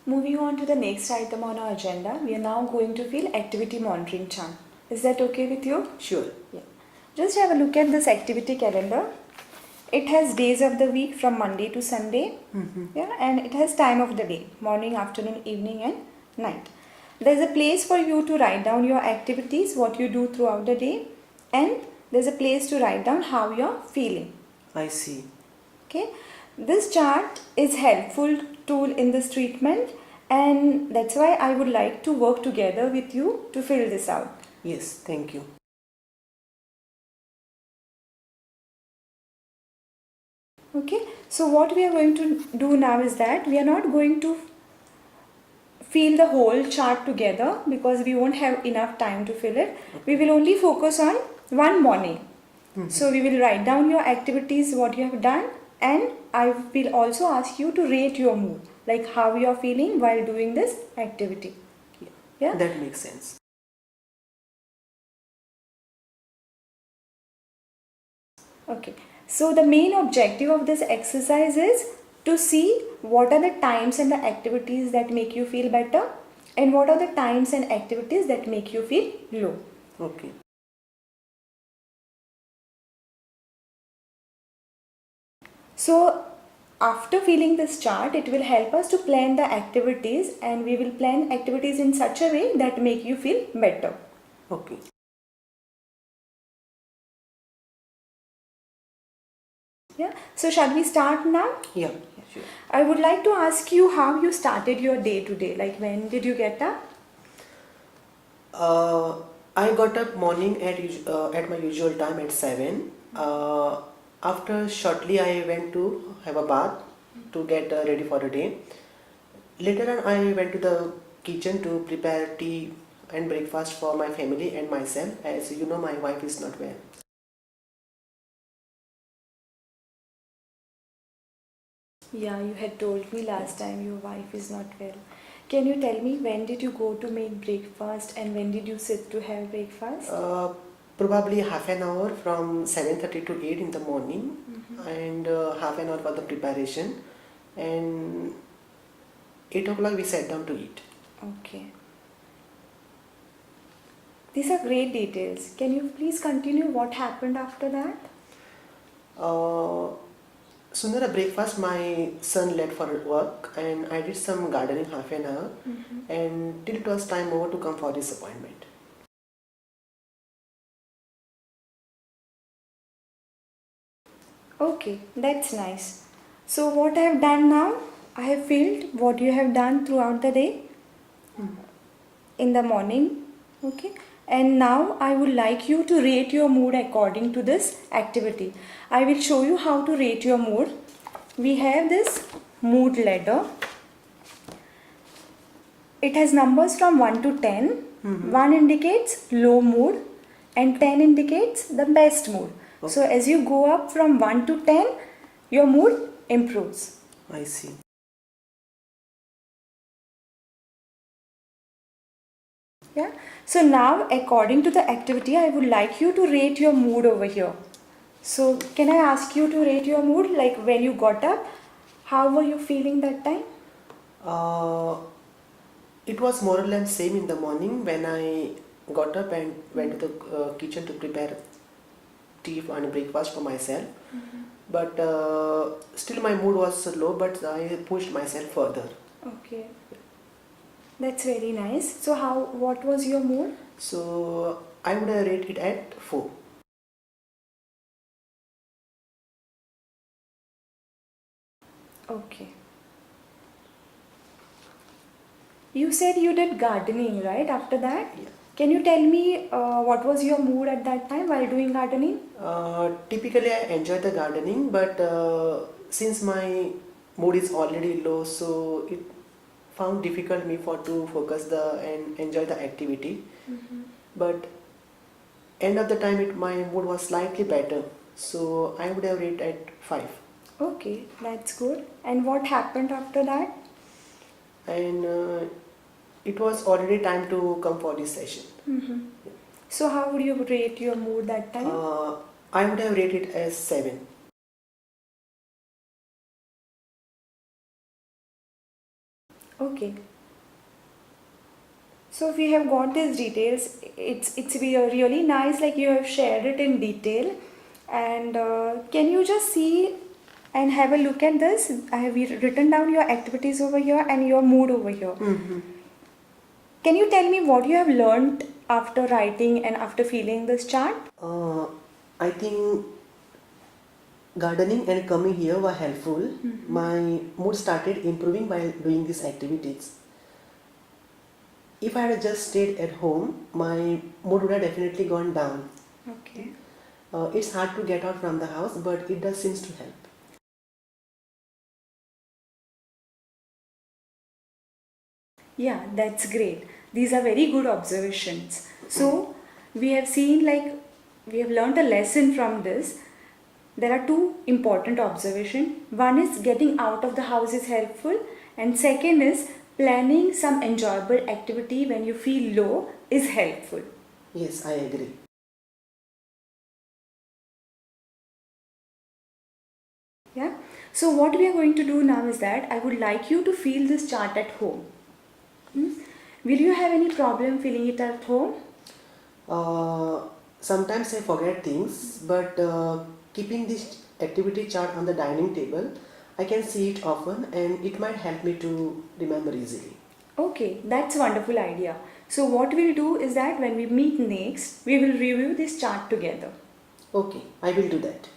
Moving on to the next item on our agenda, we are now going to fill activity monitoring chart. Is that okay with you? Sure. Yeah. Just have a look at this activity calendar. It has days of the week from Monday to Sunday. Yeah, and it has time of the day, morning, afternoon, evening and night. There's a place for you to write down your activities, what you do throughout the day, and there's a place to write down how you're feeling. I see. Okay, this chart is helpful tool in this treatment, and that's why I would like to work together with you to fill this out. Yes, thank you. Okay, so what we are going to do now is that we are not going to fill the whole chart together because we won't have enough time to fill it. We will only focus on one morning. So we will write down your activities, what you have done, and I will also ask you to rate your mood, like how you are feeling while doing this activity. Yeah? That makes sense. Okay. So the main objective of this exercise is to see what are the times and the activities that make you feel better and what are the times and activities that make you feel low. Okay. So after filling this chart, it will help us to plan the activities, and we will plan activities in such a way that make you feel better. Okay. Yeah. So shall we start now? Yeah, sure. I would like to ask you how you started your day today. Like when did you get up? I got up morning at my usual time at 7. After shortly I went to have a bath to get ready for the day. Later on I went to the kitchen to prepare tea and breakfast for my family and myself, as you know my wife is not well. Yeah, you had told me last time your wife is not well. Can you tell me when did you go to make breakfast and when did you sit to have breakfast? Probably half an hour from 7:30 to 8 in the morning, and half an hour for the preparation, and 8 o'clock we sat down to eat. Okay. These are great details. Can you please continue what happened after that? Sooner a breakfast, my son left for work, and I did some gardening half an hour, and till it was time over to come for this appointment. Okay, that's nice. So what I have done now, I have filled what you have done throughout the day in the morning. Okay, and now I would like you to rate your mood according to this activity. I will show you how to rate your mood. We have this mood ladder. It has numbers from 1 to 10. 1 indicates low mood and 10 indicates the best mood. Okay. So as you go up from 1 to 10, your mood improves. I see. Yeah. So now according to the activity, I would like you to rate your mood over here. So can I ask you to rate your mood, like when you got up, how were you feeling that time? It was more or less same in the morning when I got up and went to the kitchen to prepare tea and breakfast for myself. But still my mood was low, but I pushed myself further. Okay. That's very nice. So what was your mood? So I would rate it at 4. Okay. You said you did gardening, right? After that? Yeah. Can you tell me what was your mood at that time while doing gardening? Typically I enjoy the gardening, but since my mood is already low, so it found difficult me for to focus and enjoy the activity. But end of the time my mood was slightly better, so I would have rated at 5. Okay, that's good. And what happened after that? And it was already time to come for this session. So how would you rate your mood that time? I would have rated as 7. Okay. So we have got these details. It's really nice, like you have shared it in detail. And can you just see and have a look at this? I have written down your activities over here and your mood over here. Mm-hmm. Can you tell me what you have learned after writing and after feeling this chart? I think gardening and coming here were helpful. Mhm. My mood started improving while doing these activities. If I had just stayed at home, my mood would have definitely gone down. Okay. It's hard to get out from the house, but it does seems to help. Yeah, that's great. These are very good observations. So, we have seen, like, we have learned a lesson from this. There are two important observations. One is getting out of the house is helpful, and second is planning some enjoyable activity when you feel low is helpful. Yes, I agree. Yeah. So, what we are going to do now is that I would like you to feel this chart at home. Hmm? Will you have any problem feeling it at home? Uh, Sometimes I forget things, but keeping this activity chart on the dining table, I can see it often and it might help me to remember easily. Okay, that's a wonderful idea. So what we'll do is that when we meet next, we will review this chart together. Okay, I will do that.